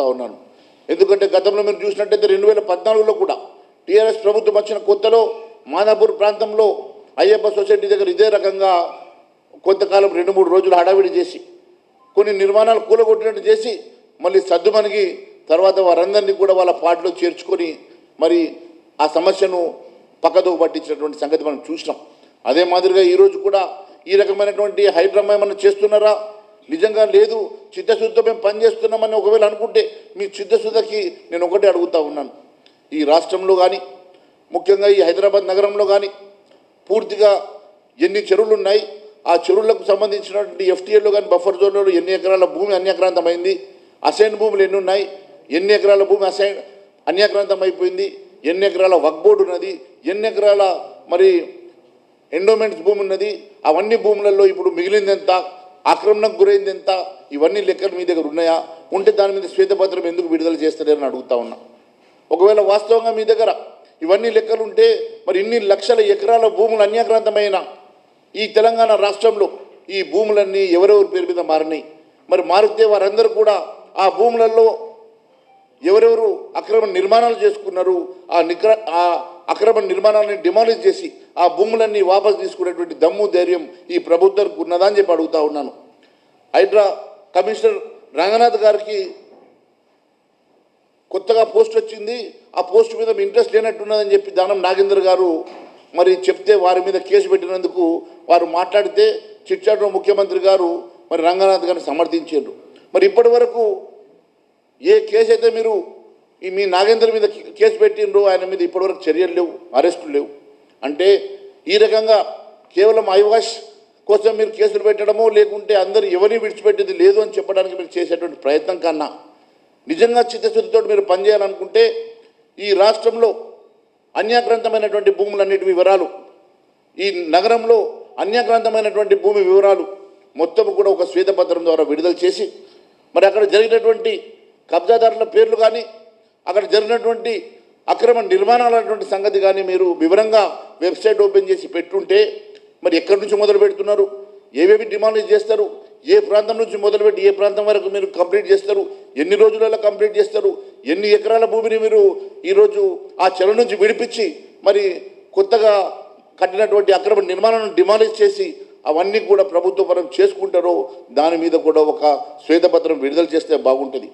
ఉన్నాను. ఎందుకంటే గతంలో మీరు చూసినట్టయితే 2014లో కూడా టీఆర్ఎస్ ప్రభుత్వం వచ్చిన కొత్తలో మాదాపూర్ ప్రాంతంలో అయ్యప్ప సొసైటీ దగ్గర ఇదే రకంగా కొంతకాలం 2-3 రోజులు హడావిడి చేసి కొన్ని నిర్మాణాలు కూలగొట్టినట్టు చేసి మళ్ళీ సద్దుమణిగి తర్వాత వారందరినీ కూడా వాళ్ళ పార్టీలో చేర్చుకొని మరి ఆ సమస్యను పక్కదో పట్టించినటువంటి సంగతి మనం చూసినాం. అదే మాదిరిగా ఈరోజు కూడా ఈ రకమైనటువంటి హైడ్రామా ఏమన్నా చేస్తున్నారా? నిజంగా లేదు, చిత్తశుద్ధితో మేము పనిచేస్తున్నామని ఒకవేళ అనుకుంటే మీ చిత్తశుద్ధికి నేను ఒకటే అడుగుతూ ఉన్నాను. ఈ రాష్ట్రంలో కానీ ముఖ్యంగా ఈ హైదరాబాద్ నగరంలో కానీ పూర్తిగా ఎన్ని చెరువులు ఉన్నాయి, ఆ చెరువులకు సంబంధించినటువంటి ఎఫ్టీఏలో కానీ బఫర్ జోన్లలో ఎన్ని ఎకరాల భూమి అన్యాక్రాంతమైంది, అసైన్ భూములు ఎన్ని ఉన్నాయి, ఎన్ని ఎకరాల భూమి అన్యాక్రాంతం అయిపోయింది, ఎన్ని ఎకరాల వక్ఫ్ బోర్డు ఉన్నది, ఎన్ని ఎకరాల మరి ఎండోమెంట్స్ భూమి ఉన్నది, అవన్నీ భూములలో ఇప్పుడు మిగిలింది ఎంత, ఆక్రమణకు గురైంది ఎంత, ఇవన్నీ లెక్కలు మీ దగ్గర ఉన్నాయా? ఉంటే దాని మీద శ్వేతపత్రం ఎందుకు విడుదల చేస్తారని అడుగుతా ఉన్నా. ఒకవేళ వాస్తవంగా మీ దగ్గర ఇవన్నీ లెక్కలు ఉంటే మరి ఇన్ని లక్షల ఎకరాల భూములు అన్యాక్రాంతమైన ఈ తెలంగాణ రాష్ట్రంలో ఈ భూములన్నీ ఎవరెవరి పేరు మీద మారినాయి? మరి మారితే వారందరూ కూడా ఆ భూములలో ఎవరెవరు అక్రమ నిర్మాణాలు చేసుకున్నారు, ఆ అక్రమ నిర్మాణాలను డిమాలిష్ చేసి ఆ భూములన్నీ వాపసు తీసుకునేటువంటి దమ్ము ధైర్యం ఈ ప్రభుత్వానికి ఉన్నదా అని చెప్పి అడుగుతా ఉన్నాను. హైడ్రా కమిషనర్ రంగనాథ్ గారికి కొత్తగా పోస్ట్ వచ్చింది, ఆ పోస్ట్ మీద ఇంట్రెస్ట్ లేనట్టున్నదని చెప్పి దానం నాగేందర్ గారు మరి చెప్తే వారి మీద కేసు పెట్టినందుకు వారు మాట్లాడితే చిట్చాట్లో ముఖ్యమంత్రి గారు మరి రంగనాథ్ గారిని సమర్థించారు. మరి ఇప్పటి వరకు ఏ కేసు అయితే మీరు మీ నాగేందర్ మీద కేసు పెట్టిండ్రో ఆయన మీద ఇప్పటివరకు చర్యలు లేవు, అరెస్టులు లేవు. అంటే ఈ రకంగా కేవలం ఐవాష్ కోసం మీరు కేసులు పెట్టడమో లేకుంటే అందరూ ఎవరిని విడిచిపెట్టేది లేదు అని చెప్పడానికి మీరు చేసేటువంటి ప్రయత్నం కన్నా నిజంగా చిత్తశుద్ధితో మీరు పనిచేయాలనుకుంటే ఈ రాష్ట్రంలో అన్యాక్రాంతమైనటువంటి భూములన్నిటి వివరాలు, ఈ నగరంలో అన్యాక్రాంతమైనటువంటి భూమి వివరాలు మొత్తం కూడా ఒక శ్వేతపత్రం ద్వారా విడుదల చేసి మరి అక్కడ జరిగినటువంటి కబ్జాదారుల పేర్లు కానీ అక్కడ జరిగినటువంటి అక్రమ నిర్మాణాలటువంటి సంగతి కానీ మీరు వివరంగా వెబ్సైట్ ఓపెన్ చేసి పెట్టుంటే మరి ఎక్కడి నుంచి మొదలు పెడుతున్నారు, ఏవేవి డిమాండ్ చేస్తారు, ఏ ప్రాంతం నుంచి మొదలుపెట్టి ఏ ప్రాంతం వరకు మీరు కంప్లీట్ చేస్తారు, ఎన్ని రోజులలో కంప్లీట్ చేస్తారు, ఎన్ని ఎకరాల భూమిని మీరు ఈరోజు ఆ చెరువు నుంచి విడిపించి మరి కొత్తగా కట్టినటువంటి అక్రమ నిర్మాణాలను డిమాలిష్ చేసి అవన్నీ కూడా ప్రభుత్వ పరం చేసుకుంటారో దాని మీద కూడా ఒక శ్వేతపత్రం విడుదల చేస్తే బాగుంటుంది.